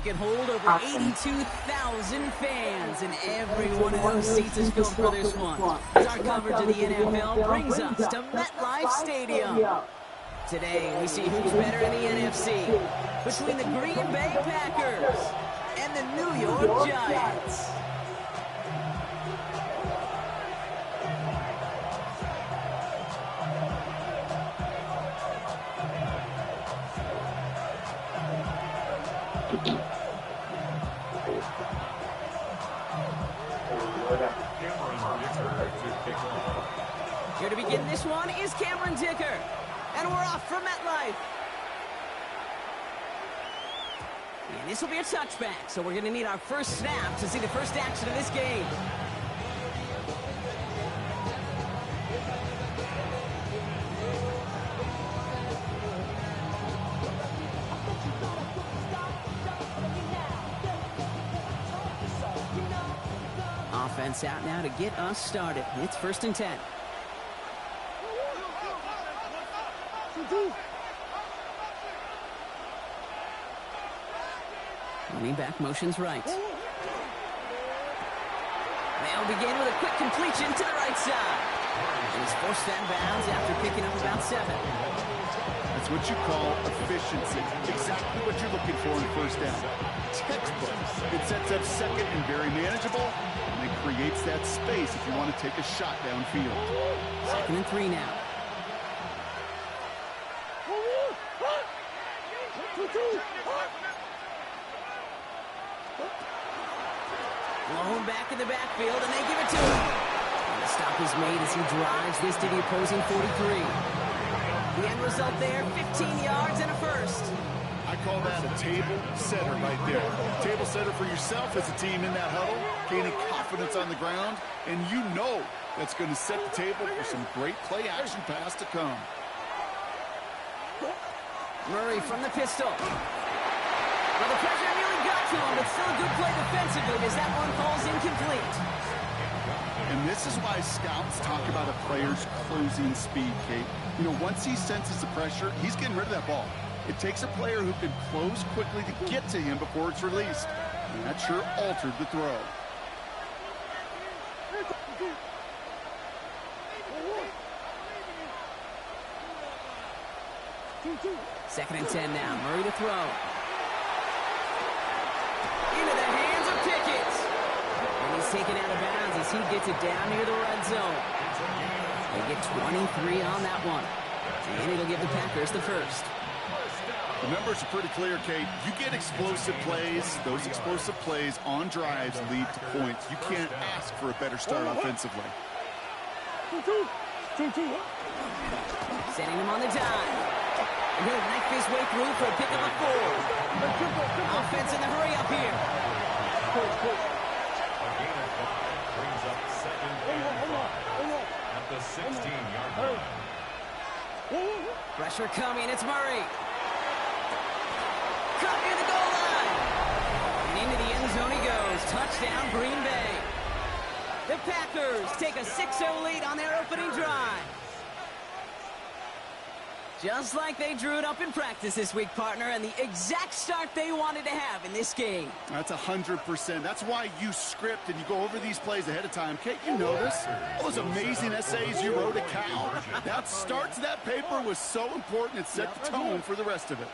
can hold over 82,000 fans, and every one of those seats is filled for this one, as our coverage of the NFL brings us to MetLife Stadium. Today, we see who's better in the NFC between the Green Bay Packers and the New York Giants. Here to begin this one is Cameron Dicker. And we're off for MetLife. And this will be a touchback, so we're going to need our first snap to see the first action of this game. Offense out now to get us started. It's 1st and 10. Running back motions right. They'll begin with a quick completion to the right side. And he's forced out of bounds after picking up about 7. That's what you call efficiency. Exactly what you're looking for in first down. Textbook. It sets up second and very manageable, and it creates that space if you want to take a shot downfield. 2nd and 3 now. Blown back in the backfield, and they give it to him. And the stop is made as he drives this to the opposing 43. The end result there, 15 yards and a first. I call that a table setter right there. Table setter for yourself as a team in that huddle, gaining confidence on the ground, and you know that's going to set the table for some great play-action pass to come. Murray from the pistol. Well, the pressure nearly got to him, but still a good play defensively as that one falls incomplete. And this is why scouts talk about a player's closing speed, Kate. You know, once he senses the pressure, he's getting rid of that ball. It takes a player who can close quickly to get to him before it's released. And that sure altered the throw. Second and 10 now. Murray to throw. Into the hands of Pickett. And he's taken out of bounds as he gets it down near the red zone. They get 23 on that one. And it'll give the Packers the first. The numbers are pretty clear, Kate. You get explosive plays. Those explosive plays on drives lead to points. You can't ask for a better start offensively. Setting him on the dime. And he'll knife his way through for a pickup of 4. Offense in the hurry up here. Brings up 2nd and 5 at the 16-yard line. Pressure coming. It's Murray. Cut near the goal line. And into the end zone he goes. Touchdown, Green Bay. The Packers take a 6-0 lead on their opening drive. Just like they drew it up in practice this week, partner, and the exact start they wanted to have in this game. That's 100%. That's why you script and you go over these plays ahead of time. Kate, you know this. All those amazing essays you wrote at Cal. That start to that paper was so important. It set the tone for the rest of it.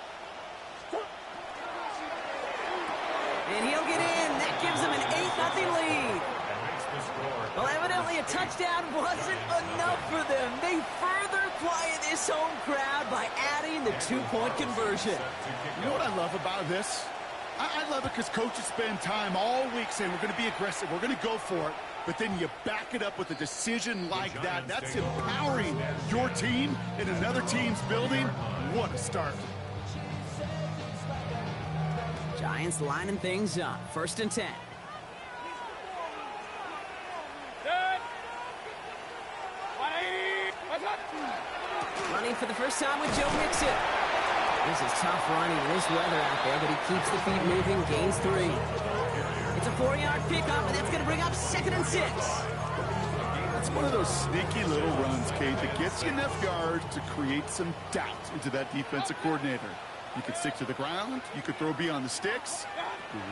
And he'll get in. That gives him an 8-0 lead. Well, evidently a touchdown wasn't enough for them. They further quiet this home crowd by adding the 2-point conversion. You know what I love about this? I love it because coaches spend time all week saying we're going to be aggressive, we're going to go for it, but then you back it up with a decision like that. That's empowering your team in another team's building. What a start. Giants lining things up. 1st and 10. Running for the first time with Joe Mixon. This is tough running in this weather out there, but he keeps the feet moving, gains 3. It's a 4-yard pickup, and that's going to bring up 2nd and 6. It's one of those sneaky little runs, Kate, that gets you enough yards to create some doubt into that defensive coordinator. You could stick to the ground. You could throw beyond the sticks.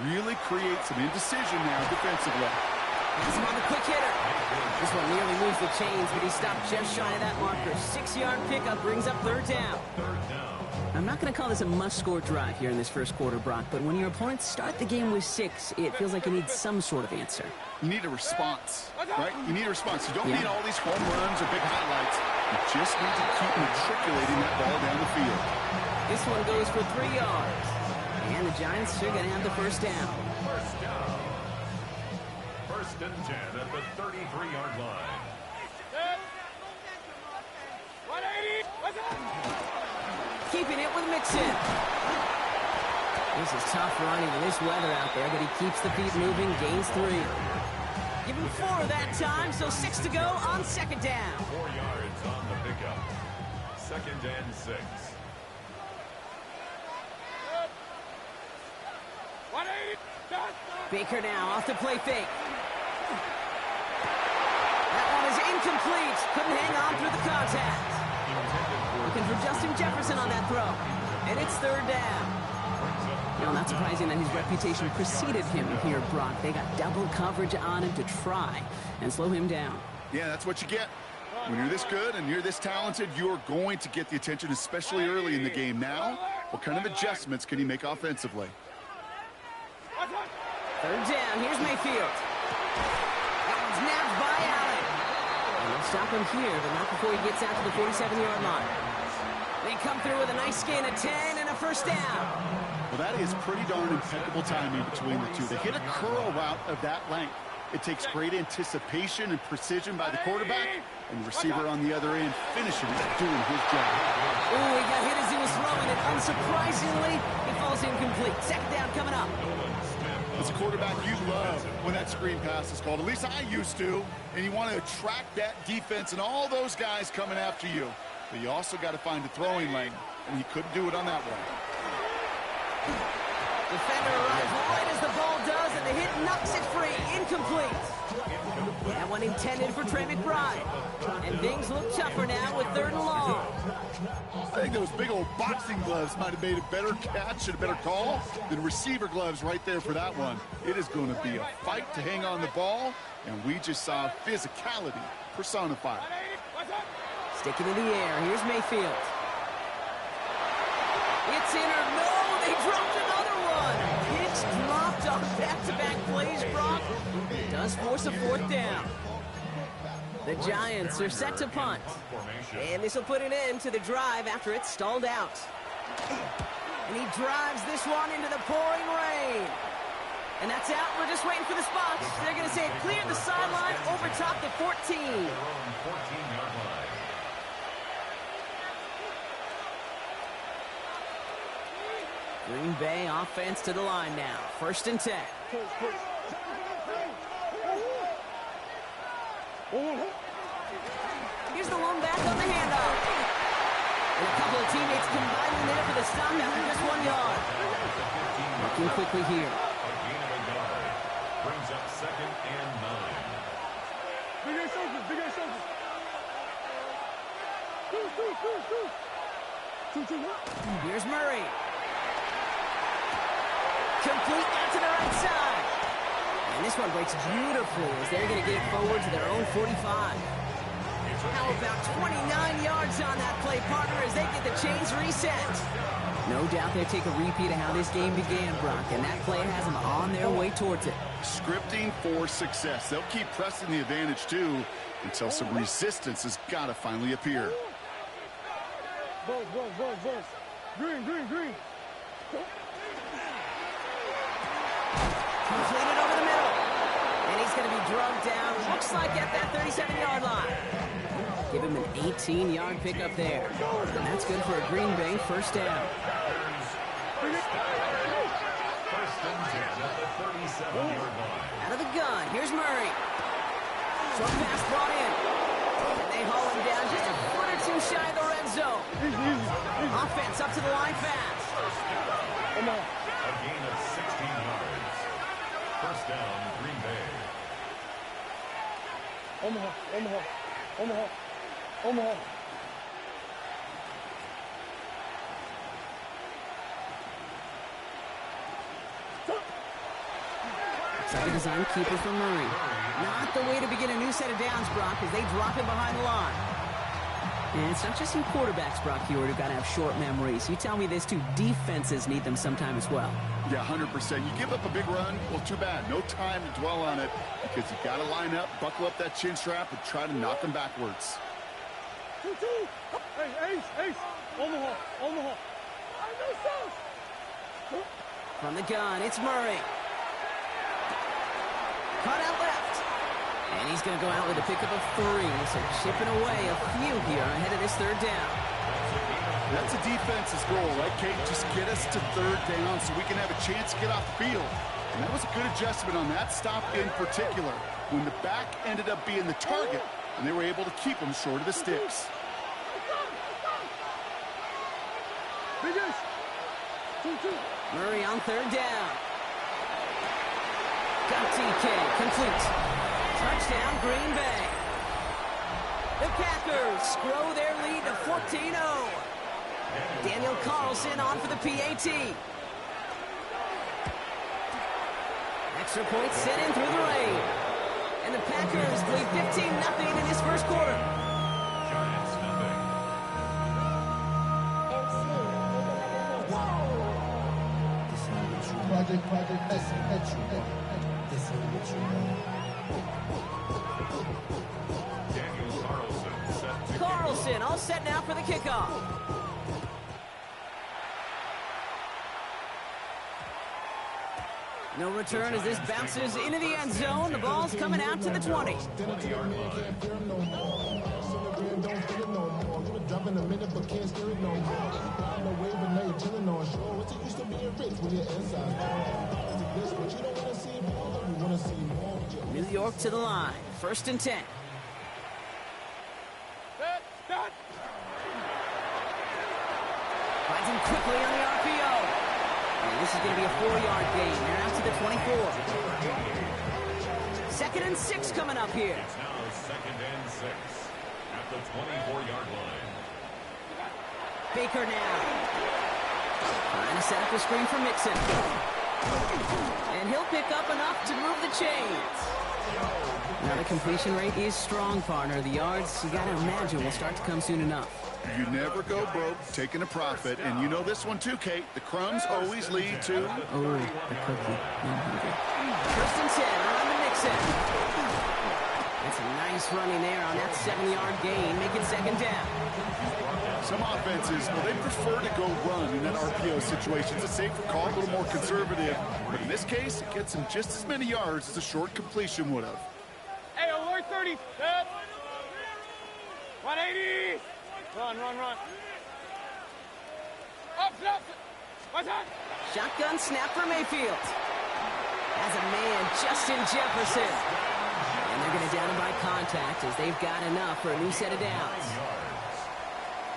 Really create some indecision now defensively. He's on the quick hitter. This one nearly moves the chains, but he stopped just shy of that marker. 6-yard pickup brings up third down. I'm not going to call this a must-score drive here in this first quarter, Brock, but when your opponents start the game with 6, it feels like you need some sort of answer. You need a response, right? You need a response. You don't need all these home runs or big highlights. You just need to keep matriculating that ball down the field. This one goes for 3 yards. And the Giants are going to have the first down. First down. First and 10 at the 33-yard line. Keeping it with Mixon. This is tough running in this weather out there, but he keeps the feet moving, gains 3. Give him 4 that time, so 6 to go on second down. 4 yards on the pickup. Second and 6. Baker now off the play fake. That one is incomplete. Couldn't hang on through the contact. Looking for Justin Jefferson on that throw. And it's third down. You know, not surprising that his reputation preceded him here, Brock. They got double coverage on him to try and slow him down. Yeah, that's what you get. When you're this good and you're this talented, you're going to get the attention, especially early in the game. Now, what kind of adjustments can he make offensively? Third down. Here's Mayfield. That one's nabbed by Allen. And they'll stop him here, but not before he gets out to the 47-yard line. They come through with a nice gain of 10 and a first down. Well, that is pretty darn impeccable timing between the two. They hit a curl route of that length. It takes great anticipation and precision by the quarterback, and the receiver on the other end finishing it, doing his job. Oh, he got hit as he was throwing it. Unsurprisingly, he falls incomplete. Second down coming up. As a quarterback, you love when that screen pass is called. At least I used to. And you want to attract that defense and all those guys coming after you. But you also got to find a throwing lane, and he couldn't do it on that one. Defender arrives right as the ball does, and the hit knocks it free. Incomplete. That one intended for Trey McBride. And things look tougher now with third and long. I think those big old boxing gloves might have made a better catch and a better call than receiver gloves right there for that one. It is going to be a fight to hang on the ball, and we just saw physicality personified. Sticking in the air. Here's Mayfield. It's in or no, they dropped another one. It's dropped on back-to-back plays, Brock. It does force a fourth down. The Giants are set to punt. And this will put an end to the drive after it's stalled out. And he drives this one into the pouring rain. And that's out. We're just waiting for the spots. They're going to say it cleared the sideline over top the 14. Green Bay offense to the line now. First and 10. Here's the lone back on the handoff. And a couple of teammates combining there for the stop after just 1 yard. Working quickly here. Brings up second and 9. Here's Murray. Complete out to the right side. And this one breaks beautifully as they're going to get it forward to their own 45. How about 29 yards on that play, partner, as they get the chains reset. No doubt they take a repeat of how this game began, Brock, and that play has them on their way towards it. Scripting for success. They'll keep pressing the advantage, too, until some resistance has got to finally appear. Green. Completed over the middle. And he's going to be drugged down, looks like at that 37-yard line. Give him an 18-yard pickup there. And that's good for a Green Bay first down. First and 10 at the 37-yard line. Out of the gun, here's Murray. Short pass brought in. And they haul him down just a foot or two shy of the red zone. Offense up to the line fast. A gain of 16 yards. First down, Green Bay. Looks like a design keeper for Murray. Not the way to begin a new set of downs, Brock, as they drop him behind the line. And it's not just some quarterbacks, Brock Huard, who've got to have short memories. You tell me this too, defenses need them sometime as well. Yeah, 100%. You give up a big run, well, too bad. No time to dwell on it because you got to line up, buckle up that chin strap, and try to knock them backwards. 2-2. Hey, ace. Omaha. From the gun, it's Murray. Caught out left. And he's going to go out with a pickup of 3. So chipping away a few here ahead of this third down. That's a defense's goal, right, Kate? Just get us to third down so we can have a chance to get off the field. And that was a good adjustment on that stop in particular, when the back ended up being the target, and they were able to keep him short of the sticks. Biggest. 2-2. Murray on third down. Got TK, complete. Touchdown, Green Bay. The Packers grow their lead to 14-0. Daniel Carlson on for the PAT. Extra point sent in through the rain. And the Packers lead 15-0 in this first quarter. Giants nothing. Project, this ain't what you want. Daniel Carlson set to Carlson all set now for the kickoff. No return as this bounces into the end zone. The ball's coming out to the 20. 20-yard line. New York to the line. 1st and 10. Start. Finds him quickly on the RPO. And this is going to be a 4-yard gain. They're out to the 24. 2nd and 6 coming up here. It's now 2nd and 6 at the 24-yard line. Baker now. Trying to set up a screen for Mixon. And he'll pick up enough to move the chains. Now the completion rate is strong, partner. The yards, you got to imagine, will start to come soon enough. You never go broke taking a profit, and you know this one too, Kate. The crumbs always lead to... Oh, the cookie. 1st and 10, around the Mixon. That's a nice running there on that 7-yard gain. Make it 2nd down. Some offenses, well, they prefer to go run in that RPO situation. It's a safer call, a little more conservative. But in this case, it gets them just as many yards as a short completion would have. Hey, alert 30. Set. 180. Run. Up. What's that? Shotgun snap for Mayfield. As a man, Justin Jefferson. And they're going to down him by contact as they've got enough for a new set of downs.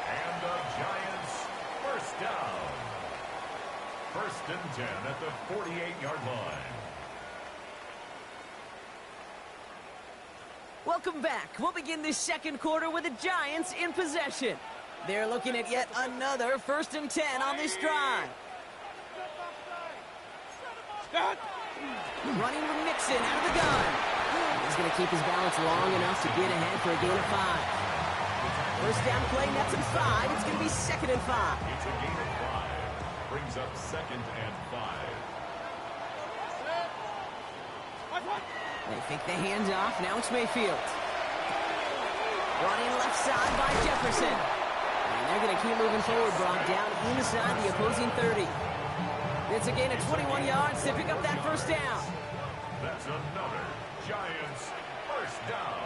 And the Giants first down. 1st and 10 at the 48-yard line. Welcome back. We'll begin this second quarter with the Giants in possession. They're looking at yet another 1st and 10 on this drive. Start. Running with Mixon out of the gun. He's going to keep his balance long enough to get ahead for a gain of 5. First down play, nets him 5. It's going to be 2nd and 5. It's a gain of 5. Brings up 2nd and 5. They think the handoff. Now it's Mayfield. Running left side by Jefferson. And they're going to keep moving forward, Brock, down inside the opposing 30. It's a gain of 21 yards to pick up that first down. That's another Giants first down.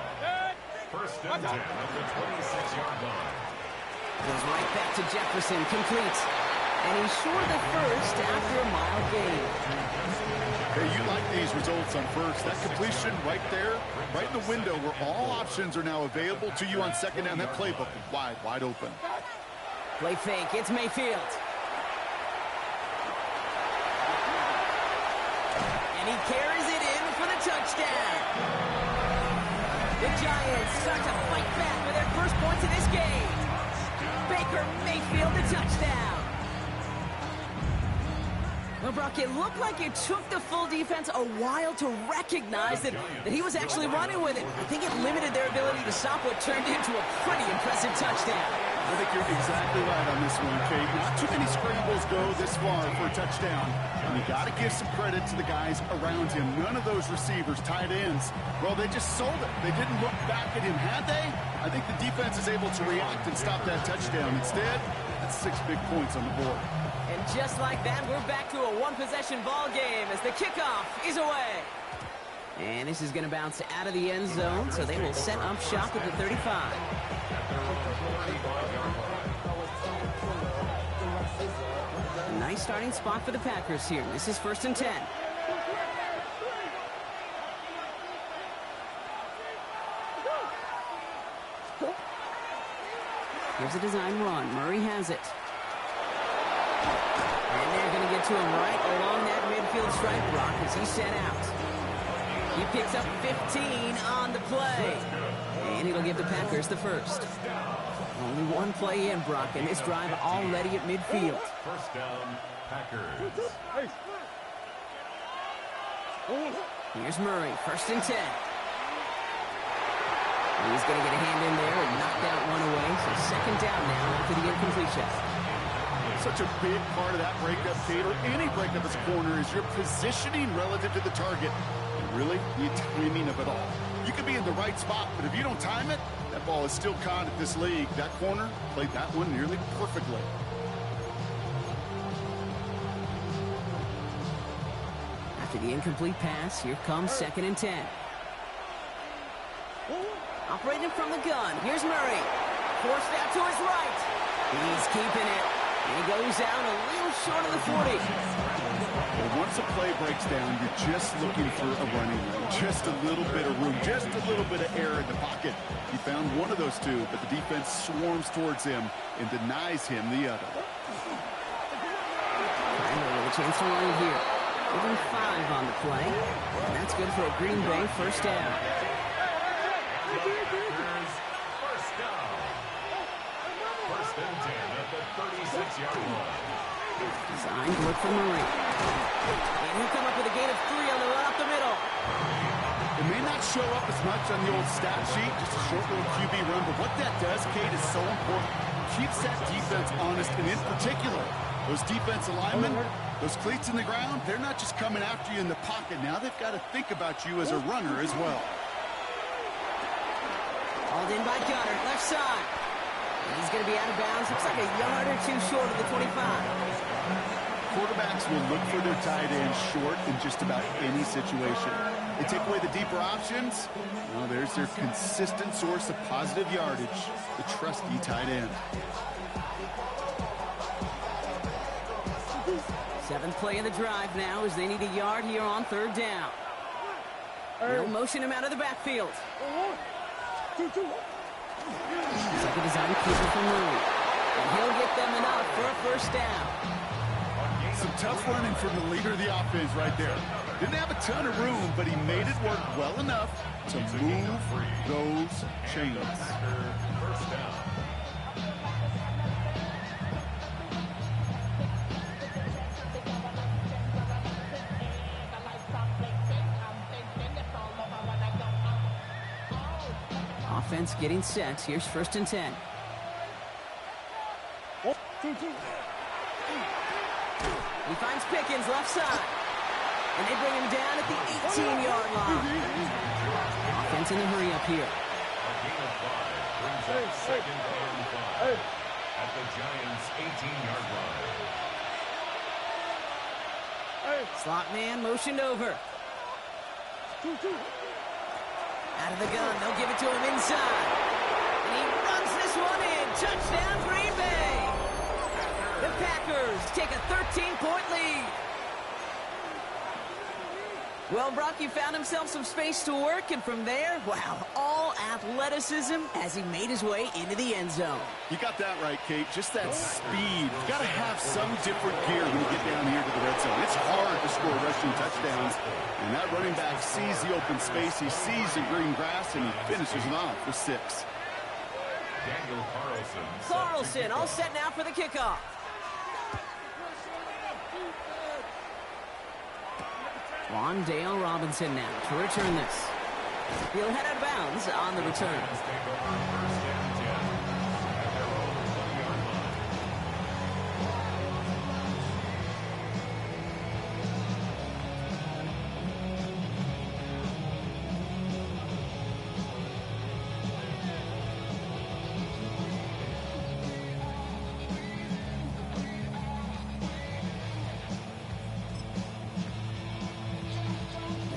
1st and 10 at the 26-yard line. Goes right back to Jefferson, complete. And he's short the first after a mile gain. Hey, you like these results on first. That completion right there, right in the window where all options are now available to you on 2nd down. That playbook is wide open. Play fake, it's Mayfield. And he carries it in for the touchdown. The Giants start to fight back with their first points of this game. Baker Mayfield, the touchdown. Well, Brock, it looked like it took the full defense a while to recognize that he was actually running with it. I think it limited their ability to stop what turned into a pretty impressive touchdown. I think you're exactly right on this one, Kate. Not too many scrambles go this far for a touchdown. And you got to give some credit to the guys around him. None of those receivers, tight ends, well, they just sold it. They didn't look back at him, had they? I think the defense is able to react and stop that touchdown. Instead, that's 6 big points on the board. And just like that, we're back to a one-possession ball game as the kickoff is away. And this is going to bounce out of the end zone, so they will set up shop at the 35. A nice starting spot for the Packers here. This is 1st and 10. Here's a design run. Murray has it. And they're going to get to him right along that midfield stripe, Brock, as he's set out. He picks up 15 on the play. And it'll give the Packers the first. Only one play in, Brock, and this drive already at midfield. First down, Packers. Here's Murray, 1st and 10. He's going to get a hand in there and knock that one away. So 2nd down now after the incompletion. Such a big part of that breakup, Kate, or any breakup as a corner, is your positioning relative to the target. And really, the timing of it all. You could be in the right spot, but if you don't time it, that ball is still caught at this league. That corner played that one nearly perfectly. After the incomplete pass, here comes 2nd and 10. Operating from the gun, here's Murray. Forced out to his right. He's keeping it. He goes down a little short of the 40. Well, once a play breaks down, you're just looking for a running room. Just a little bit of room, just a little bit of air in the pocket. He found one of those two, but the defense swarms towards him and denies him the other. Tyler with a chance to run here. Even 5 on the play. And that's good for a Green Bay 1st down. First down. 1st and 10 at the 36-yard line. Designed to look for Murray. And he'll come up with a gain of 3 on the run up the middle. It may not show up as much on the old stat sheet, just a short little QB run, but what that does, Kate, is so important. Keeps that defense honest, and in particular, those defensive linemen, those cleats in the ground, they're not just coming after you in the pocket. Now they've got to think about you as a runner as well. Hauled in by Goddard, left side. He's going to be out of bounds. Looks like a yard or 2 short of the 25. Quarterbacks will look for their tight end short in just about any situation. They take away the deeper options. Well, there's their consistent source of positive yardage, the trusty tight end. 7th play of the drive now as they need a yard here on 3rd down. They'll motion him out of the backfield. It's like a design keeper from Murray. And he'll get them enough for a 1st down. Some tough running from the leader of the offense right there. Didn't have a ton of room, but he made it work well enough to move those chains. First down. Offense getting set. Here's 1st and 10. He finds Pickens left side. And they bring him down at the 18-yard line. Offense in a hurry up here. A gain of 5 brings up 2nd and 5 at the Giants' 18-yard line. Slot man motioned over. Out of the gun, they'll give it to him inside. And he runs this one in. Touchdown, Green Bay. The Packers take a 13-point lead. Well, Brock, he found himself some space to work, and from there, wow, all athleticism as he made his way into the end zone. You got that right, Kate. Just that speed. You got to have some different gear when you get down here to the red zone. It's hard to score rushing touchdowns. And that running back sees the open space. He sees the green grass, and he finishes it off for 6. Daniel Carlson. Carlson all set now for the kickoff. Wandale Robinson now to return this. He'll head out of bounds on the return.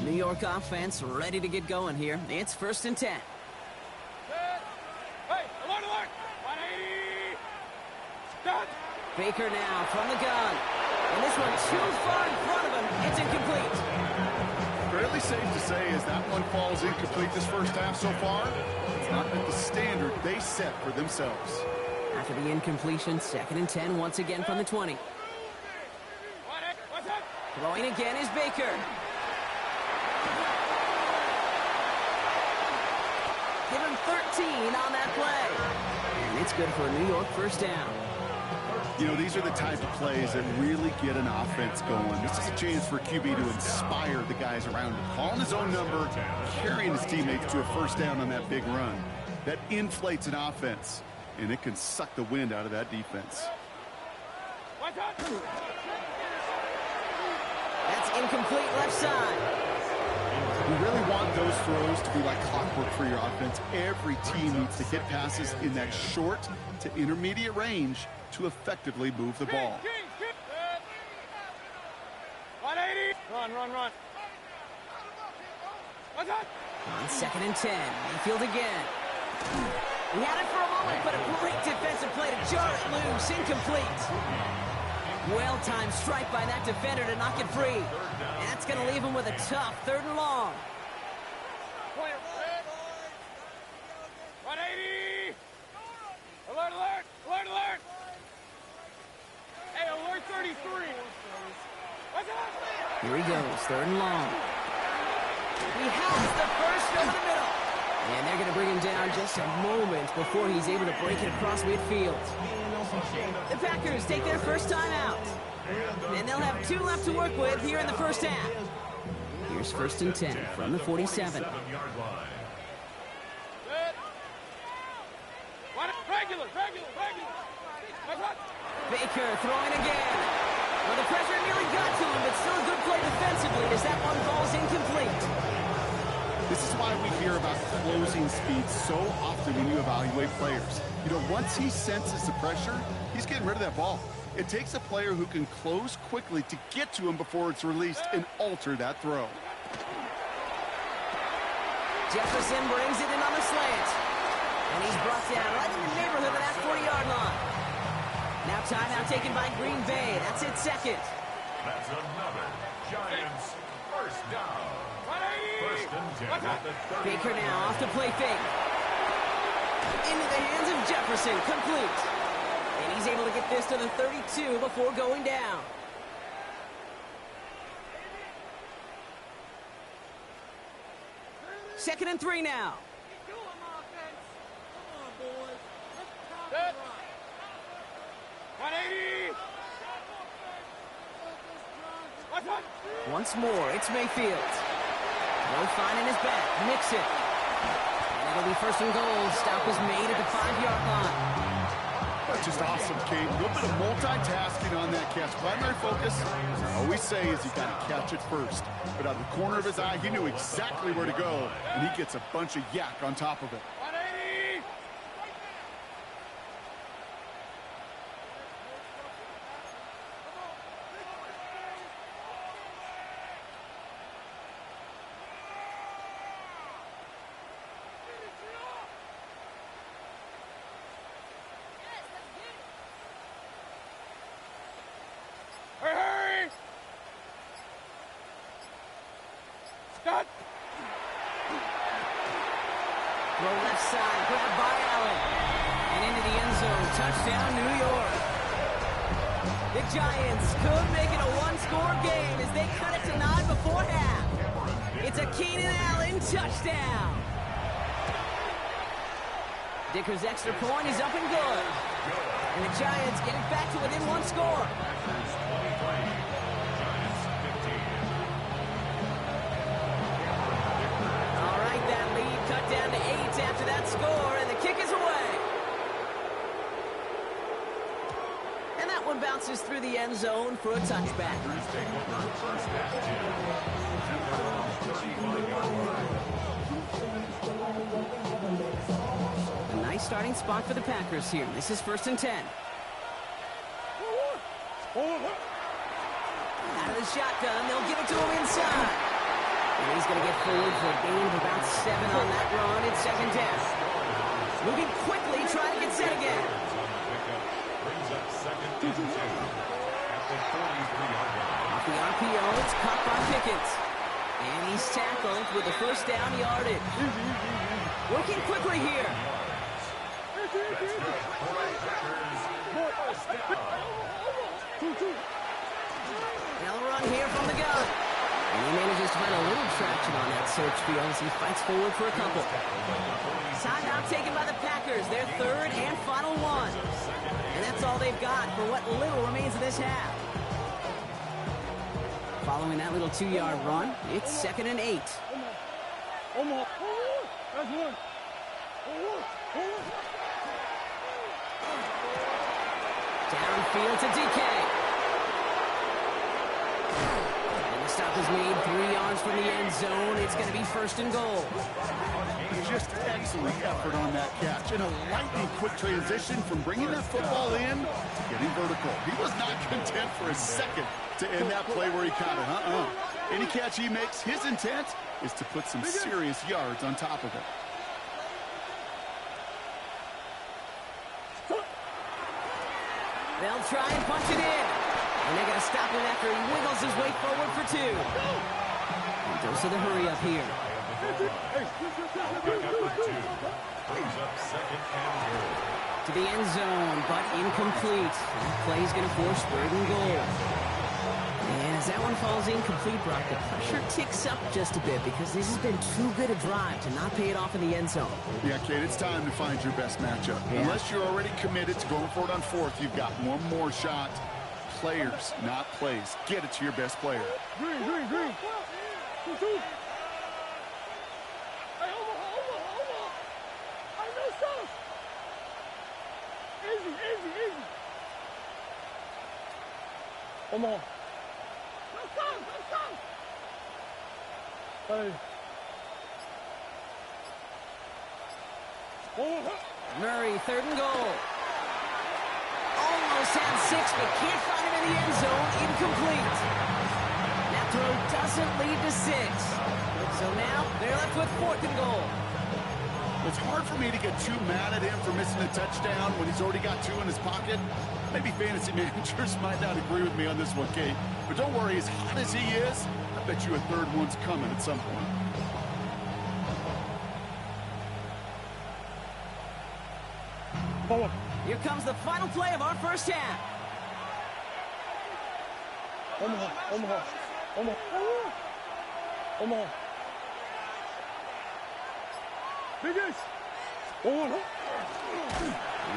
New York offense ready to get going here. It's 1st and 10. Hey, alert, alert! 180! Done! Baker now from the gun. And this one too far in front of him. It's incomplete. Fairly safe to say as that one falls incomplete this first half so far, it's not at the standard they set for themselves. After the incompletion, 2nd and 10 once again from the 20. What's up? Throwing again is Baker. Give him 13 on that play. And it's good for a New York first down. You know, these are the type of plays that really get an offense going. This is a chance for QB to inspire the guys around him. Calling his own number, carrying his teammates to a first down on that big run. That inflates an offense, and it can suck the wind out of that defense. What's up? That's incomplete left side. You really want those throws to be like clockwork for your offense. Every team needs to hit passes in that short to intermediate range to effectively move the ball. 180! Run. What's up? On 2nd and 10, Mayfield again. He had it for a moment, but a great defensive play to jar it loose. Incomplete. Well-timed strike by that defender to knock it free. And that's going to leave him with a tough 3rd and long. 180! Alert! Hey, alert 33! What's up? Here he goes, 3rd and long. He has the first over the middle. And they're going to bring him down just a moment before he's able to break it across midfield. The Packers take their first time out. And they'll have 2 left to work with here in the first half. Here's 1st and 10 from the 47. Regular. What's up? Baker throwing again. Well, the pressure nearly got to him, but still a good play defensively as that one falls incomplete. This is why we hear about closing speed so often when you evaluate players. You know, once he senses the pressure, he's getting rid of that ball. It takes a player who can close quickly to get to him before it's released and alter that throw. Jefferson brings it in on the slant. And he's brought down right in the neighborhood of that 40-yard line. Now timeout taken by Green Bay. That's it, 2nd. That's another Giants first down. 1st and 10 at the 30. Baker now off to play fake. Into the hands of Jefferson, complete. And he's able to get this to the 32 before going down. Second and 3 now. Set. 180! What's up? Once more, it's Mayfield. Throw finding his back, Mixon. And it'll be 1st and goal. Stop is made at the 5-yard line. That's just awesome, Kate. A little bit of multitasking on that catch. Primary focus, as I always say, is you got to catch it first. But out of the corner of his eye, he knew exactly where to go, and he gets a bunch of yak on top of it. 180! Hurry! Stop! Throw left side, grabbed by Allen. And into the end zone. Touchdown, New York. The Giants could make it a one-score game as they cut it to 9 before half. It's a Keenan Allen touchdown. Dicker's extra point is up and good. And the Giants get it back to within 1 score. score, and the kick is away. And that one bounces through the end zone for a touchback. A nice starting spot for the Packers here. This is 1st and 10. Out of the shotgun, they'll give it to him inside. And he's going to get forward for a gain of about 7 on that run. It's 2nd down. Moving quickly, trying to get set again. Off the RPO, it's caught by Pickens. And he's tackled with a 1st down yardage. Working quickly here. They'll run here from the gun. And he manages to find a little traction on that search field as he fights forward for a couple. Timeout taken by the Packers, their 3rd and final one. And that's all they've got for what little remains of this half. Following that little 2-yard run, it's 2nd and 8. Downfield to DK. And the stop is made 3 yards from the end zone. It's going to be 1st and goal. Just excellent effort on that catch. And a lightning quick transition from bringing that football in to getting vertical. He was not content for a second to end that play where he caught it. Any catch he makes, his intent is to put some serious yards on top of it. They'll try and punch it in. And they're going to stop him after he wiggles his way forward for 2. And dose of the hurry up here. To the end zone, but incomplete. That play's going to force 3rd and goal. And as that one falls incomplete, Brock, the pressure ticks up just a bit because this has been too good a drive to not pay it off in the end zone. Yeah, Kate, it's time to find your best matchup. Yeah. Unless you're already committed to going for it on 4th, you've got one more shot. Players, not plays. Get it to your best player. Green. 2. Easy. Omaha. Let's go. Hey. Murray, 3rd and goal. Almost had 6, but can't find him in the end zone. Incomplete. That throw doesn't lead to 6. So now they're left with 4th and goal. It's hard for me to get too mad at him for missing a touchdown when he's already got 2 in his pocket. Maybe fantasy managers might not agree with me on this one, Kate. But don't worry, as hot as he is, I bet you a 3rd one's coming at some point. Here comes the final play of our 1st half. Omaha. Biggest.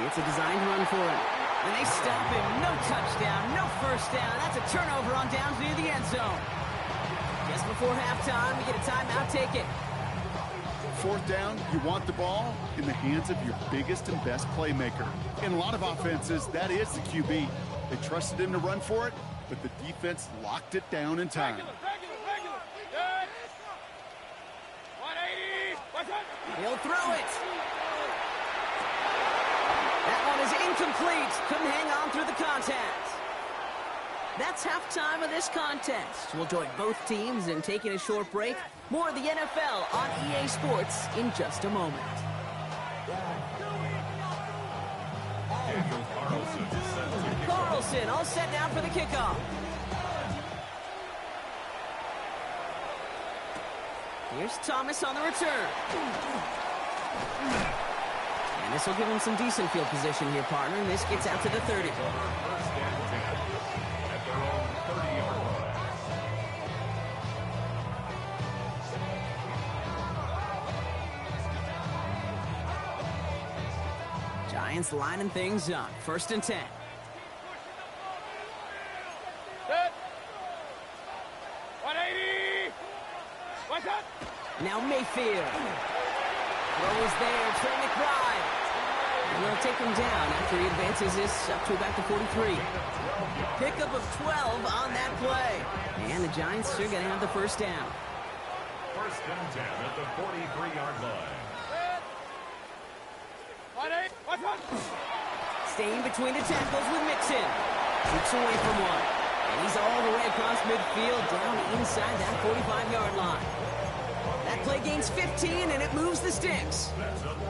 It's a designed run for him. And they stop him. No touchdown, no 1st down. That's a turnover on downs near the end zone. Just before halftime, we get a timeout. Take it. 4th down, you want the ball in the hands of your biggest and best playmaker. In a lot of offenses, that is the QB. They trusted him to run for it, but the defense locked it down in time. Regular. Good. 180. He'll throw it. That one is incomplete. Couldn't hang on through the contact. That's halftime of this contest. We'll join both teams in taking a short break. More of the NFL on EA Sports in just a moment. Carlson all set down for the kickoff. Here's Thomas on the return. And this will give him some decent field position here, partner. And this gets out to the 30. Giants lining things up. 1st and 10. Set. 180. What's that? Now Mayfield. Throw is there, Trey McBride. And they'll take him down after he advances this up to about the 43. Pickup of 12 on that play. And the Giants are going to have the first down. First and 10 at the 43-yard line. Staying between the tackles with Mixon. Keeps away from one. And he's all the way across midfield, down inside that 45-yard line. That play gains 15, and it moves the sticks.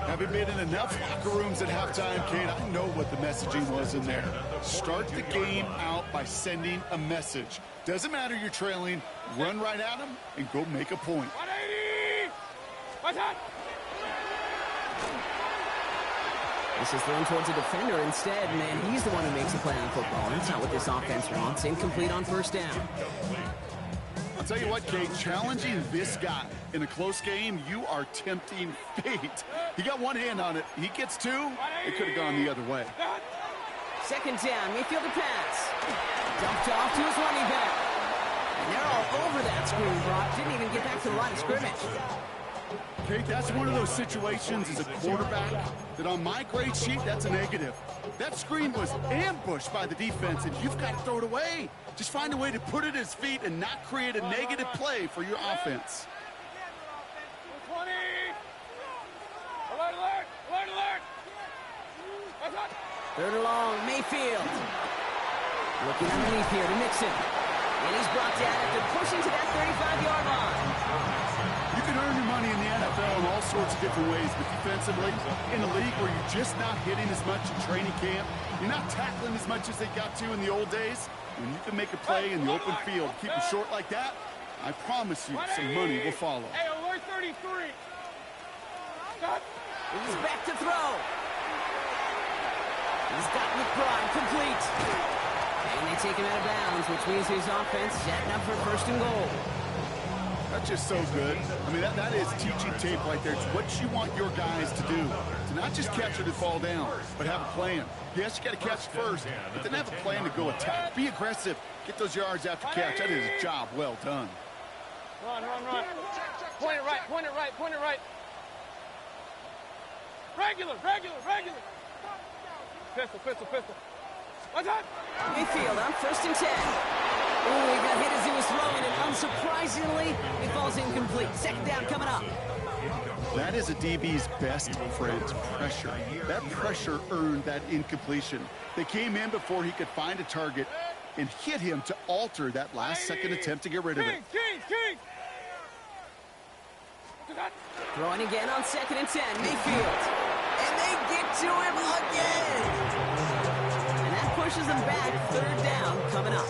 Having been in enough locker rooms at halftime, Kate, I know what the messaging was in there. Start the game out by sending a message. Doesn't matter you're trailing, run right at them and go make a point. 180! What's that? This is thrown towards a defender instead, and he's the one who makes a play on football. That's not what this offense wants. Incomplete on first down. I'll tell you what, Kate, challenging this guy in a close game, you are tempting fate. He got one hand on it. He gets two. It could have gone the other way. Second down, Mayfield to pass. Dumped off to his running back. And they're all over that screen, Brock. Didn't even get back to the line of scrimmage. Kate, that's one of those situations as a quarterback that on my grade sheet, that's a negative. That screen was ambushed by the defense, and you've got to throw it away. Just find a way to put it at his feet and not create a negative play for your offense. 20! Alert, alert! Alert, alert! What's that? Third and long, Mayfield. Looking underneath here to Mixon. And he's brought down after pushing to that 35-yard line. You can earn your money in the NFL in all sorts of different ways, but defensively, in a league where you're just not hitting as much in training camp, you're not tackling as much as they got to in the old days, when you can make a play in the open field, keep it short like that, I promise you some money will follow. Hey, alert 33! Stop! He's back to throw. He's got McBride complete. And they take him out of bounds, which means his offense setting up for first and goal. That's just so good. I mean, that is teaching tape right there. It's what you want your guys to do. To not just catch it and fall down, but have a plan. Yes, you got to catch first, but then have a plan to go attack. Be aggressive. Get those yards after catch. That is a job well done. Run, run, run. Point it right, point it right, point it right. Regular, regular, regular. Pistol, pistol, pistol. What's that? Mayfield on first and 10. Oh, he got hit as he was throwing, and unsurprisingly, it falls incomplete. Second down coming up. That is a DB's best friend, pressure. That pressure earned that incompletion. They came in before he could find a target and hit him to alter that last-second attempt to get rid of it. King! What's that? Throwing again on second and 10, Mayfield. And they get to him again. And that pushes them back. Third down coming up.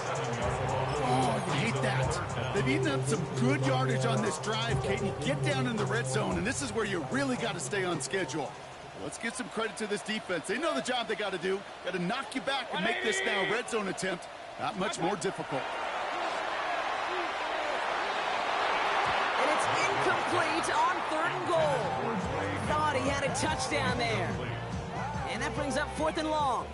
Oh, I hate that. They've eaten up some good yardage on this drive, Kate. You get down in the red zone, and this is where you really got to stay on schedule. Let's give some credit to this defense. They know the job they got to do. Got to knock you back and make this now red zone attempt not much more difficult. And it's incomplete on third and goal. Thought he had a touchdown there. And that brings up fourth and long.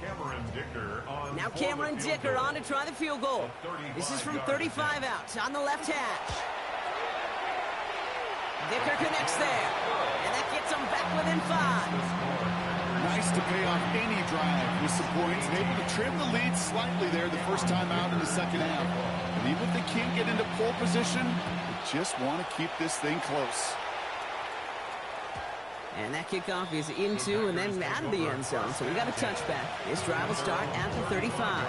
Now Cameron Dicker on to try the field goal. This is from 35 out on the left hash. Dicker connects there. And that gets them back within 5. Nice to pay off any drive with some points. And able to trim the lead slightly there the first time out in the second half. And even if they can't get into pole position, they just want to keep this thing close. And that kickoff is into and then out of the end zone. So we got a touchback. This drive will start at the 35.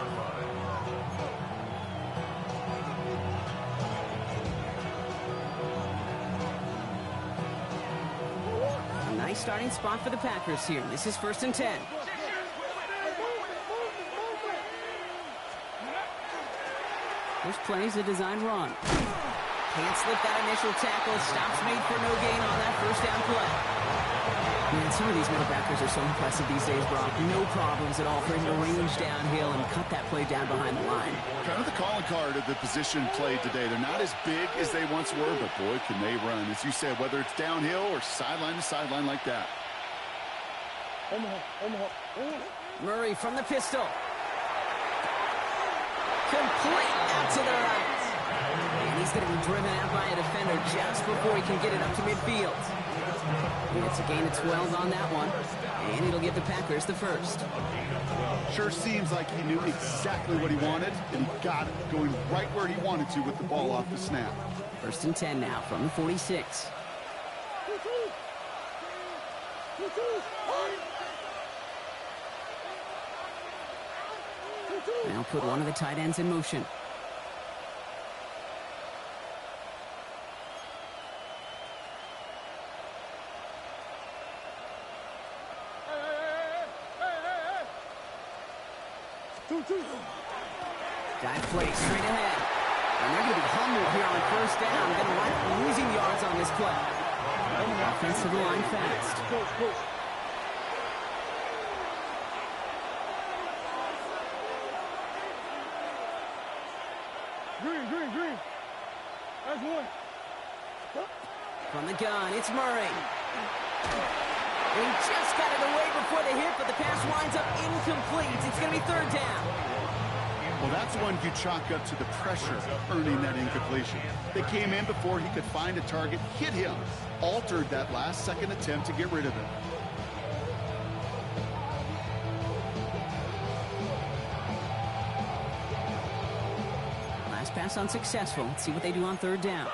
A nice starting spot for the Packers here. This is first and 10. There's plays a design run. Can't slip that initial tackle. Stops made for no gain on that first down play. Man, some of these middle backers are so impressive these days, Brock. No problems at all for him to range downhill and cut that play down behind the line. Kind of the calling card of the position played today. They're not as big as they once were, but boy, can they run. As you said, whether it's downhill or sideline to sideline like that. Murray from the pistol. Complete out to the right. And he's going to be driven out by a defender just before he can get it up to midfield. It's a gain of 12 on that one, and it'll give the Packers the first. Sure seems like he knew exactly what he wanted, and he got it, going right where he wanted to with the ball off the snap. 1st and 10 now from the 46. Now put one of the tight ends in motion. Dive play straight ahead. And they're going to be humbled here on 1st down. Going to wind up losing yards on this play. Offensive line fast. Green. That's one. From the gun, it's Murray. And he just got it away before the hit, but the pass winds up incomplete. It's going to be 3rd down. Well, that's one you chalk up to the pressure earning that incompletion. They came in before he could find a target, hit him, altered that last-second attempt to get rid of it. Last pass unsuccessful. Let's see what they do on 3rd down.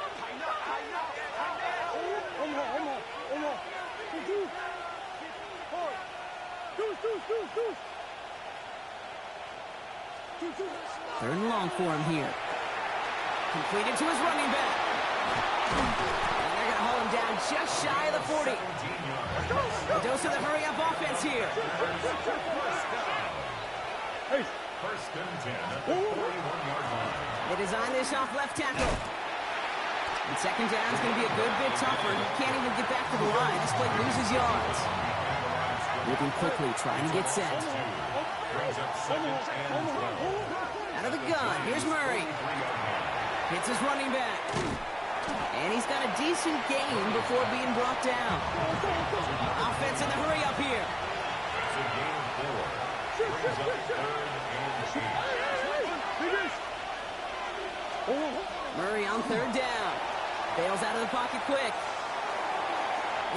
Third and long for him here. Completed to his running back. And they're going to hold him down just shy of the 40. A dose of the hurry-up offense here. Hey. 1st and 10 at the 41-yard line. They designed this off left tackle. And 2nd down is going to be a good bit tougher. He can't even get back to the line. This play loses yards. Moving quickly, trying to get set. Brings up 2nd and 12. Out of the gun, here's Murray. Hits his running back. And he's got a decent gain before being brought down. Offense in the hurry up here. It's a gain of 4. Brings up 3rd and 8. Murray on 3rd down. Bails out of the pocket quick.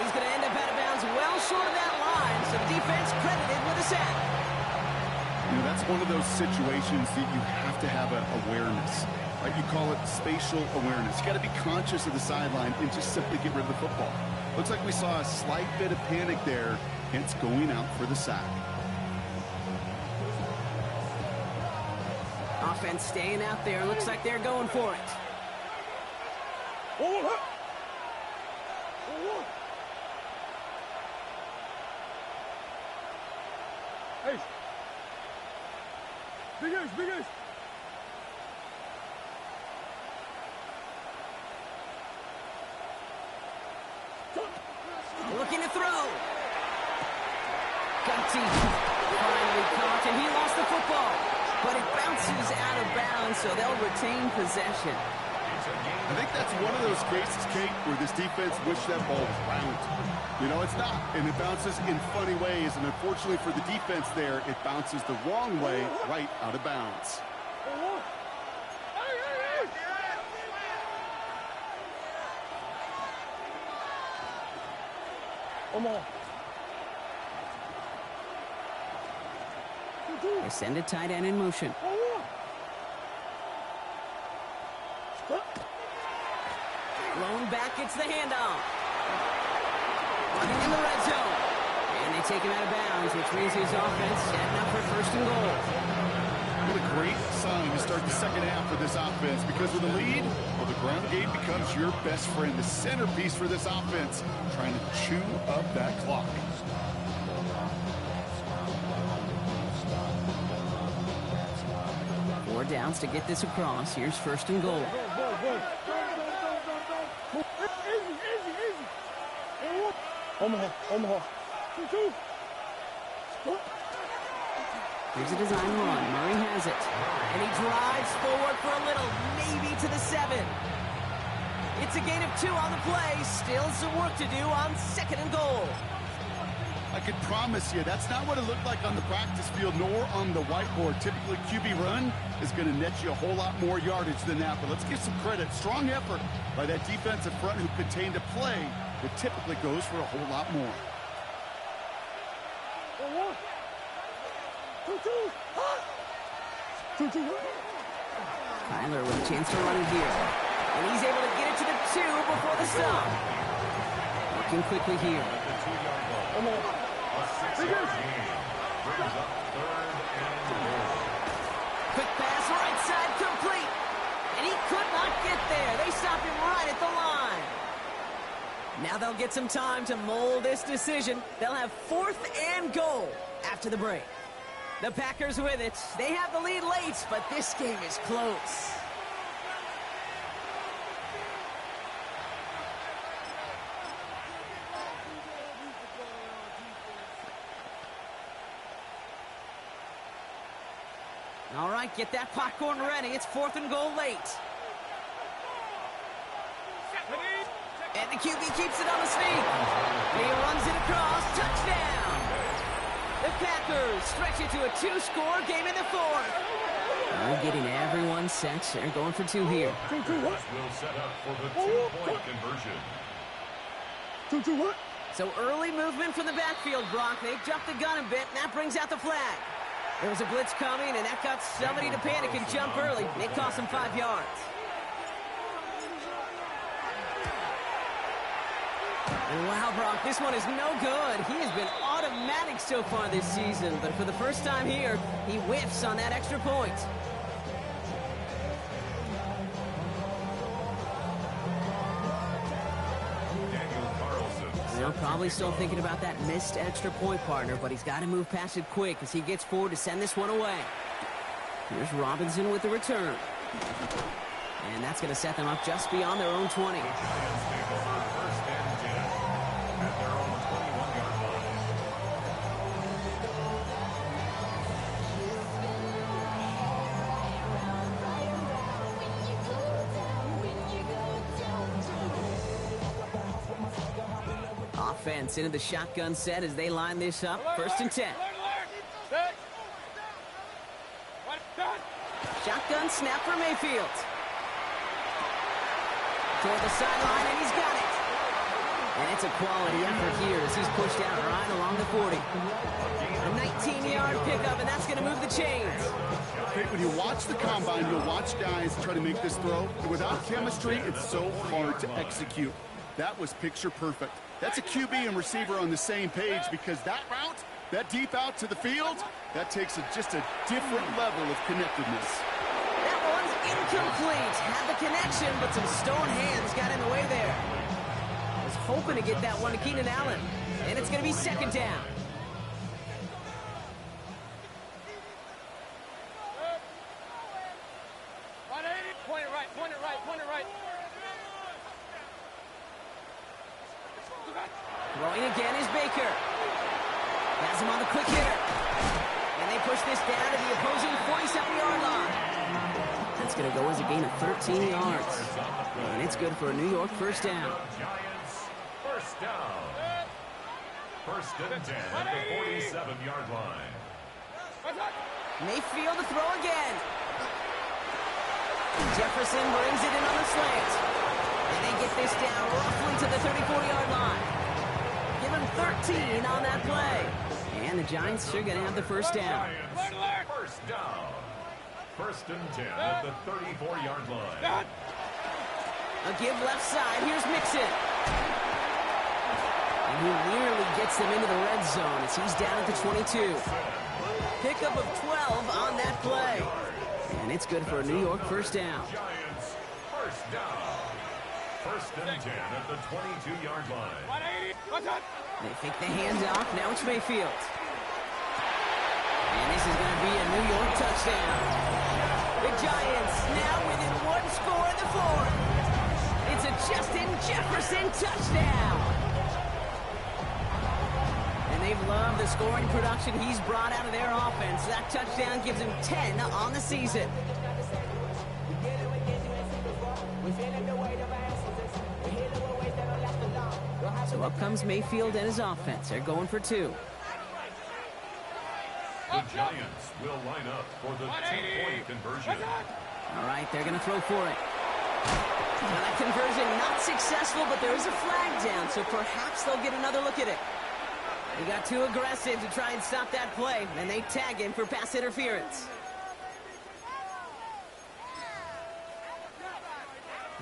He's going to end up out of bounds well short of that line, so the defense credited with a sack. You know, that's one of those situations that you have to have an awareness. Right? You call it spatial awareness. You got to be conscious of the sideline and just simply get rid of the football. Looks like we saw a slight bit of panic there, hence going out for the sack. Offense staying out there. Looks like they're going for it. Hey. Big ace. Looking to throw. Gutsy finally caught, and he lost the football. But it bounces out of bounds, so they'll retain possession. I think that's one of those cases, Kate, where this defense wished that ball was round. You know, it's not, and it bounces in funny ways, and unfortunately for the defense there, it bounces the wrong way right out of bounds. They send a tight end in motion. Blown back, it's the handoff. Running in the red zone. And they take him out of bounds, which means his offense setting up for 1st and goal. What a great sign to start the second half for this offense, because with the lead, well, the ground game becomes your best friend, the centerpiece for this offense, trying to chew up that clock. Four downs to get this across. Here's 1st and goal. Omaha. Here's a design run. Murray has it. And he drives forward for a little, maybe to the 7. It's a gain of 2 on the play. Still some work to do on 2nd and goal. I can promise you that's not what it looked like on the practice field nor on the whiteboard. Typically, QB run is going to net you a whole lot more yardage than that. But let's give some credit. Strong effort by that defensive front who contained a play that typically goes for a whole lot more. 2-2. Kyler with a chance to run it here. And he's able to get it to the 2 before the stop. Working quickly here. A 6-yard gain. Brings up 3rd and goal. Quick pass, right side, complete. And he could not get there. They stop him right at the line. Now they'll get some time to mold this decision. They'll have 4th and goal after the break. The Packers with it. They have the lead late, but this game is close. All right, get that popcorn ready. It's 4th and goal late. And the QB keeps it on the sneak. And he runs it across. Touchdown. The Packers stretch it to a 2-score game in the 4th. They're getting everyone set. They're going for 2 here. Packers will set up for the 2-point conversion. 2-2 what? So early movement from the backfield, Brock. They jumped the gun a bit, and that brings out the flag. There was a blitz coming, and that got somebody to panic and jump early. It cost them 5 yards. And wow, Brock, this one is no good. He has been automatic so far this season, but for the first time here, he whiffs on that extra point. Daniel Carlson. Well, probably still thinking about that missed extra point, partner, but he's got to move past it quick as he gets forward to send this one away. Here's Robinson with the return. And that's going to set them up just beyond their own 20. Giants take over 1st and 10 at their own 21-yard line. Offense into the shotgun set as they line this up. 1st and 10. Shotgun snap for Mayfield. Toward the sideline, and he's got it. And it's a quality effort here as he's pushed out right along the 40. A 19-yard pickup, and that's going to move the chains. Hey, when you watch the combine, you'll watch guys try to make this throw. Without chemistry, it's so hard to execute. That was picture perfect. That's a QB and receiver on the same page because that route, that deep out to the field, that takes just a different level of connectedness. That one's incomplete. Had the connection, but some stone hands got in the way there. Was hoping to get that one to Keenan Allen. And it's going to be 2nd down. Point it right, point it right, point it right. Throwing again is Baker. Has him on the quick hitter. And they push this down to the opposing 47-yard line. That's going to go as a gain of 13 yards. And it's good for a New York 1st down. Giants 1st down. 1st and 10 at the 47-yard line. Mayfield to throw again. Jefferson brings it in on the slant. And they get this down roughly to the 34-yard line. Give him 13 on that play. And the Giants are going to have the 1st down. Giants 1st down. 1st and 10 at the 34-yard line. A give left side. Here's Mixon. And he nearly gets them into the red zone as he's down at the 22. Pickup of 12 on that play. And it's good for a New York 1st down. Giants 1st down. 1st and 10 at the 22-yard line. They fake the handoff. Now it's Mayfield. And this is going to be a New York touchdown. The Giants now within 1 score in the 4th. It's a Justin Jefferson touchdown. And they've loved the scoring production he's brought out of their offense. That touchdown gives him 10 on the season. So up comes Mayfield and his offense. They're going for 2. The Giants will line up for the 2-point conversion. All right, they're going to throw for it. Now that conversion not successful, but there is a flag down, so perhaps they'll get another look at it. He got too aggressive to try and stop that play, and they tag him for pass interference.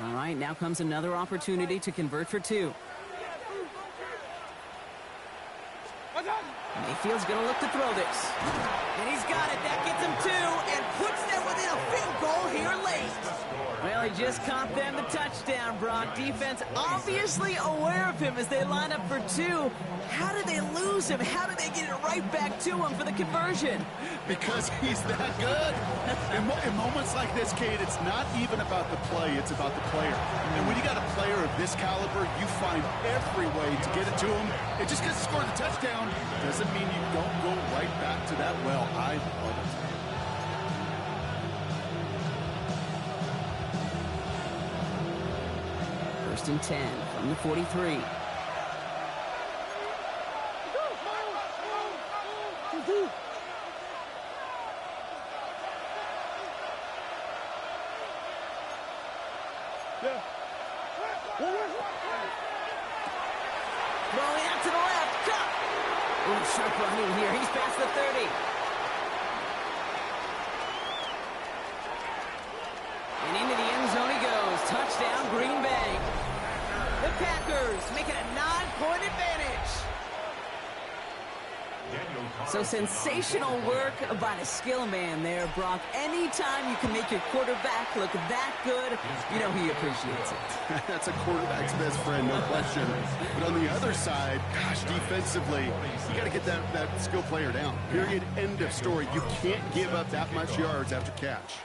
All right, now comes another opportunity to convert for 2. Mayfield's going to look to throw this. And he's got it. That gets him 2 and puts them within a field goal here late. Well, he just caught them the touchdown, Brock. Defense obviously aware of him as they line up for 2. How did they lose him? How did they get it right back to him for the conversion? Because he's that good. In moments like this, Kate, it's not even about the play, it's about the player. And when you got a player of this caliber, you find every way to get it to him. And just because he scored the touchdown doesn't mean you don't go right back to that well. I love it. First and 10 from the 43. Throwing out to the left. Cut. Ooh, sharp running here. He's past the 30. And into the end zone he goes. Touchdown, Green Bay. The Packers make it a 9-point advantage. So sensational work by the skill man there, Brock. Anytime you can make your quarterback look that good, you know he appreciates it. That's a quarterback's best friend, no question. But on the other side, gosh, defensively, you got to get that skill player down. Period, end of story. You can't give up that much yards after catch.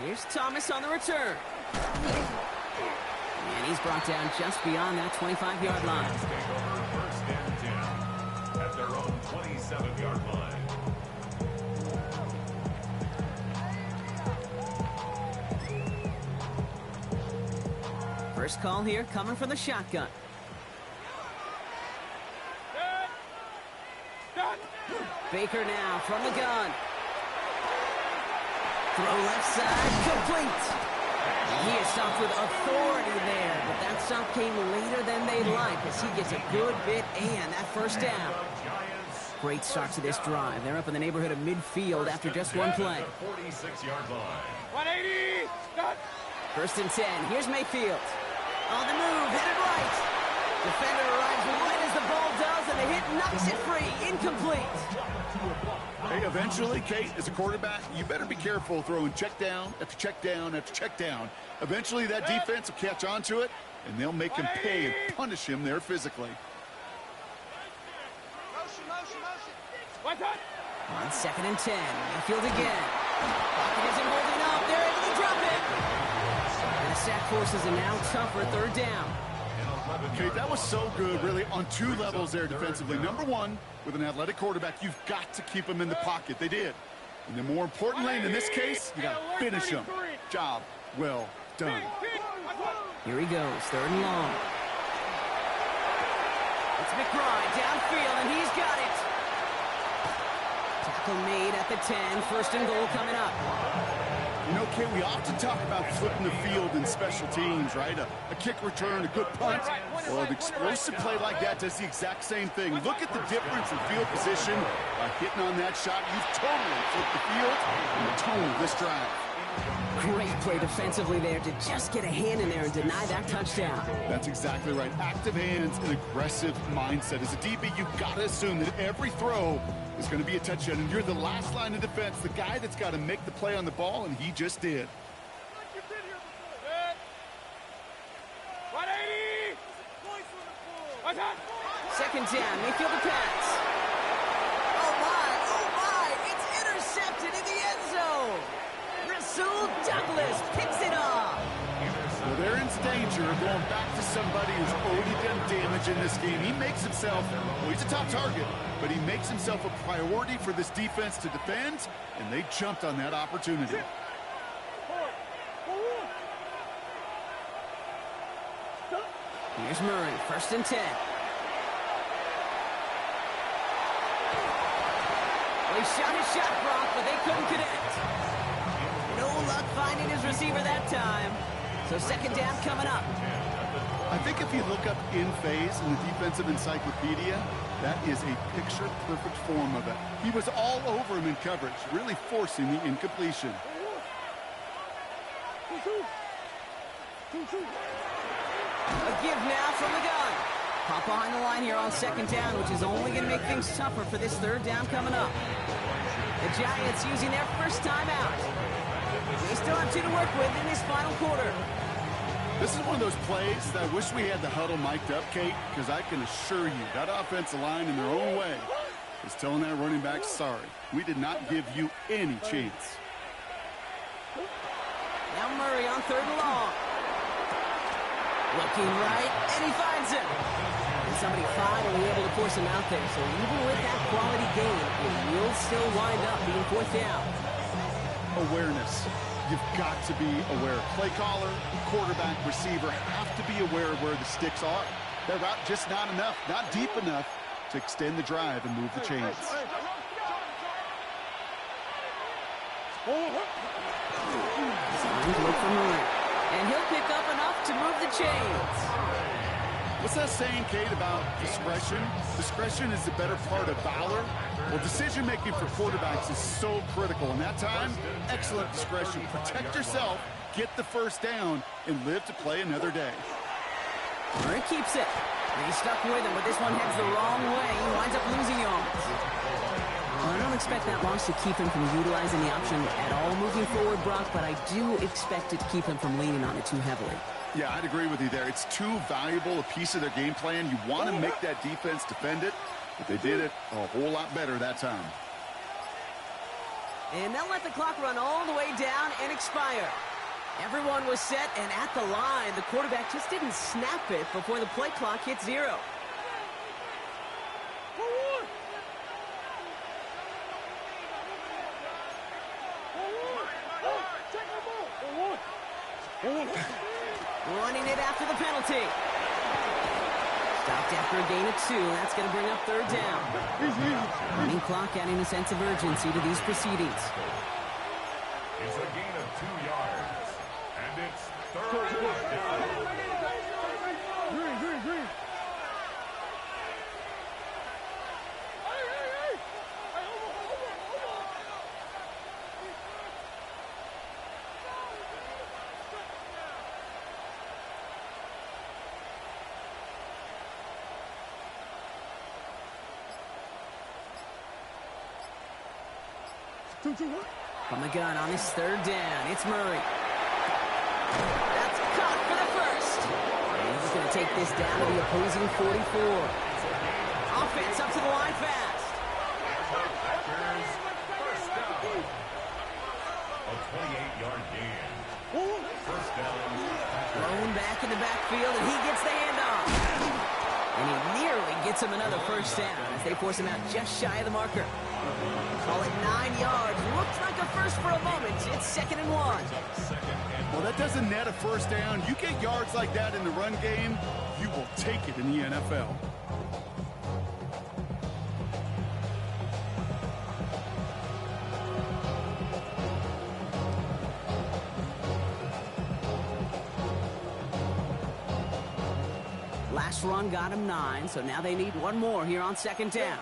Here's Thomas on the return. And he's brought down just beyond that 25-yard line. First and 10 at their own 27-yard line. First call here coming from the shotgun. Baker now from the gun. Throw left side, complete. He is stopped with authority there, but that stop came later than they'd like as he gets a good bit and that first down. Great start to this drive. They're up in the neighborhood of midfield after just one play. 46-yard line. 180. Stop. First and 10. Here's Mayfield. On the move, headed right. Defender arrives right as the ball does, and the hit knocks it free. Incomplete. Hey, eventually, Kate, as a quarterback, you better be careful throwing check down after check down after check down. Eventually, that defense will catch on to it, and they'll make him pay and punish him there physically. On second and 10, Mayfield again. Pocket isn't holding up. They're able to drop it. And the sack forces a now tougher third down. Okay, that was so good, really, on 2 levels there defensively. Number one, with an athletic quarterback, you've got to keep him in the pocket. They did. And then more importantly, in this case, you got to finish him. Job well done. Here he goes, third and long. It's McBride downfield, and he's got it. Tackle made at the 10. First and goal coming up. You know, Kate, we often talk about flipping the field in special teams, right? A kick return, a good punt. Well, an explosive play like that does the exact same thing. Look at the difference in field position. By hitting on that shot, you've totally flipped the field and the tone of this drive. Great play defensively there to just get a hand in there and deny that touchdown. That's exactly right. Active hands and aggressive mindset. As a DB, you've got to assume that every throw is going to be a touchdown, and you're the last line of defense, the guy that's got to make the play on the ball, and he just did. 180. Second down, Mayfield the pass. Oh my, it's intercepted in the end zone. Rasul Douglas picks it off. Well, they're in danger of going back to somebody who's already done damage in this game. He makes himself, well, he's a top target, but he makes himself a priority for this defense to defend, and they jumped on that opportunity. Here's Murray, 1st and 10. Well, he shot his shot, Brock, but they couldn't connect. No luck finding his receiver that time. So 2nd down coming up. I think if you look up in phase in the defensive encyclopedia, that is a picture-perfect form of it. He was all over him in coverage, really forcing the incompletion. A give now from the gun. Pop behind the line here on 2nd down, which is only going to make things tougher for this 3rd down coming up. The Giants using their first timeout. They still have 2 to work with in this final quarter. This is one of those plays that I wish we had the huddle mic'd up, Kate, because I can assure you that offensive line in their own way is telling that running back, sorry, we did not give you any chance. Now Murray on 3rd and long. Looking right, and he finds him. And somebody finally able to force him out there. So even with that quality gain, it will still wind up being 4th down. Awareness. You've got to be aware. Play caller, quarterback, receiver have to be aware of where the sticks are. They're out just not enough, not deep enough to extend the drive and move the chains. Look for Murray. And he'll pick up enough to move the chains. What's that saying, Kate, about discretion? Discretion is the better part of valor. Well, decision-making for quarterbacks is so critical. In that time, excellent discretion. Protect yourself, get the 1st down, and live to play another day. Murray keeps it. He's stuck with him, but this one heads the wrong way. He winds up losing yards. Well, I don't expect that loss to keep him from utilizing the option at all moving forward, Brock, but I do expect it to keep him from leaning on it too heavily. Yeah, I'd agree with you there. It's too valuable a piece of their game plan. You want to make that defense defend it, but they did it a whole lot better that time. And they'll let the clock run all the way down and expire. Everyone was set and at the line. The quarterback just didn't snap it before the play clock hit 0. Running it after the penalty. Stopped after a gain of 2. That's going to bring up 3rd down. Running clock adding a sense of urgency to these proceedings. It's a gain of 2 yards. And it's 3rd down. Green. From the gun on this 3rd down, it's Murray. That's caught for the 1st. And he's going to take this down to the opposing 44. Offense up to the line fast. Packers, 1st down. A 28-yard gain. 1st down. Thrown back in the backfield, and he gets the handoff. And he nearly gets him another 1st down as they force him out just shy of the marker. Call it 9 yards. Looks like a first for a moment. It's 2nd and 1. Well, that doesn't net a 1st down. You get yards like that in the run game, you will take it in the NFL. Last run got him 9, so now they need one more here on 2nd down.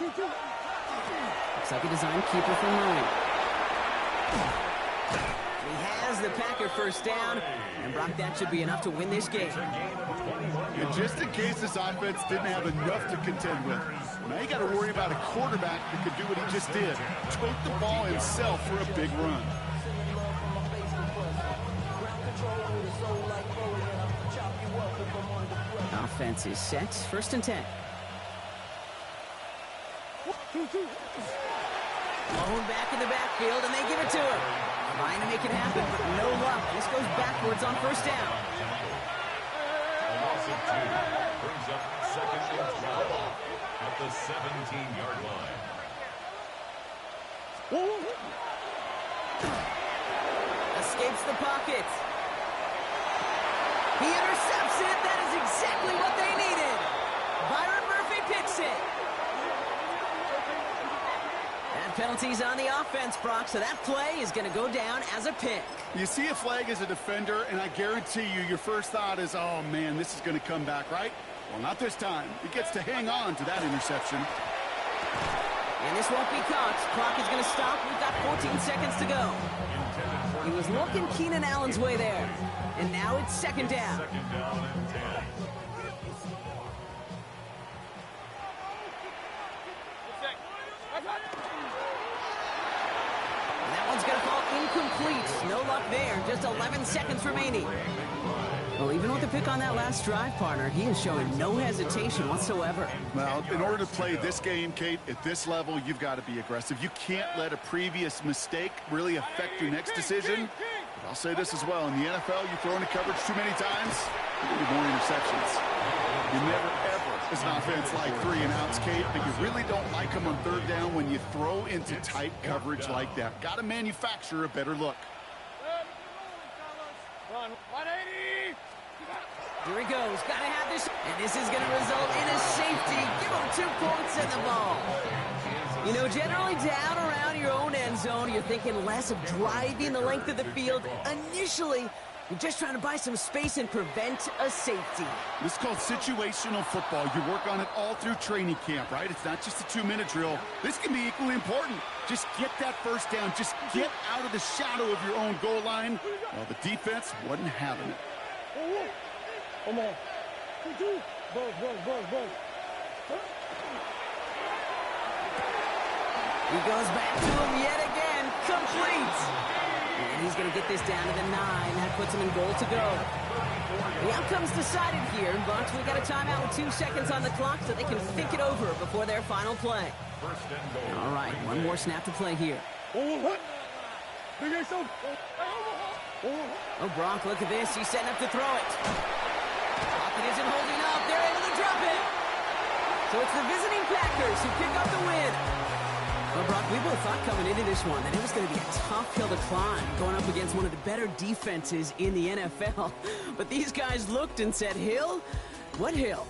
Looks like a design keeper for Murray. He has the Packer 1st down, and Brock, that should be enough to win this game. And just in case this offense didn't have enough to contend with, now you got to worry about a quarterback that could do what he just did, tote the ball himself for a big run. Offense is set. 1st and 10. Blown back in the backfield, and they give it to him. Trying to make it happen, but no luck. This goes backwards on 1st down. A loss of 2 brings up 2nd and 12 at the 17-yard line. Escapes the pocket. He intercepts it. exactly what they needed. Byron Murphy picks it. That penalty's on the offense, Brock, so that play is going to go down as a pick. You see a flag as a defender, and I guarantee you, your first thought is, oh, man, this is going to come back, right? Well, not this time. He gets to hang on to that interception. And this won't be caught. Clock is going to stop. We've got 14 seconds to go. He was looking Keenan Allen's way there. And now it's second down. Second down and 10. And that one's going to fall incomplete. No luck there. Just 11 seconds remaining. Well, even with the pick on that last drive, partner, he is showing no hesitation whatsoever. Well, in order to play this game, Kate, at this level, you've got to be aggressive. You can't let a previous mistake really affect your next decision. But I'll say this as well. In the NFL, you throw into coverage too many times, you get more interceptions. You never, ever, as an offense, like 3 and outs, Kate, but you really don't like them on third down when you throw into tight coverage like that. Got to manufacture a better look. Run, 180. Here he goes. Got to have this. And this is going to result in a safety. Give him 2 points in the ball. You know, generally down around your own end zone, you're thinking less of driving the length of the field. Initially, you're just trying to buy some space and prevent a safety. This is called situational football. You work on it all through training camp, right? It's not just a 2-minute drill. This can be equally important. Just get that first down. Just get out of the shadow of your own goal line. Well, the defense wasn't having it. Come on. Buzz. He goes back to him yet again. Complete. And he's going to get this down to the 9. That puts him in goal to go. The outcome's decided here, but we got a timeout with 2 seconds on the clock so they can think it over before their final play. First and goal. All right, one more snap to play here. Oh, Brock, look at this. He's setting up to throw it. Pocket isn't holding up. They're able to drop it. So it's the visiting Packers who pick up the win. Well, Brock, we both thought coming into this one that it was going to be a tough hill to climb, going up against one of the better defenses in the NFL. But these guys looked and said, Hill? What hill?